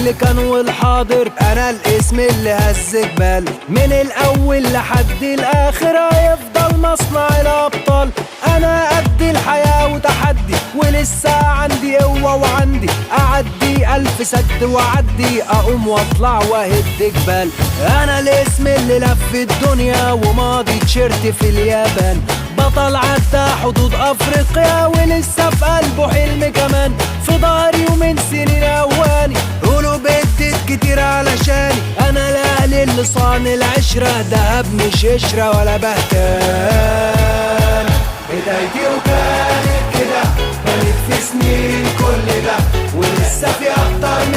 اللي كان والحاضر، انا الاسم اللي هز جبال. من الاول لحد الاخر هيفضل مصنع الابطال. انا قد الحياة وتحدي، ولسه عندي قوة وعندي اعدي 1000 سد واعدي، اقوم واطلع واهد جبال. انا الاسم اللي لف الدنيا وماضي تيشيرت في اليابان، بطل عدى حدود افريقيا ولسه في قلبه حلم كمان. في ضهري ومن سنين اواني قولوا بدت كتير علشاني، انا الاهلي اللي صان العشرة، دهب مش قشرة ولا بهتان. بدايتي وكانت كده، بنت في سنين كل ده، ولسه في اكتر من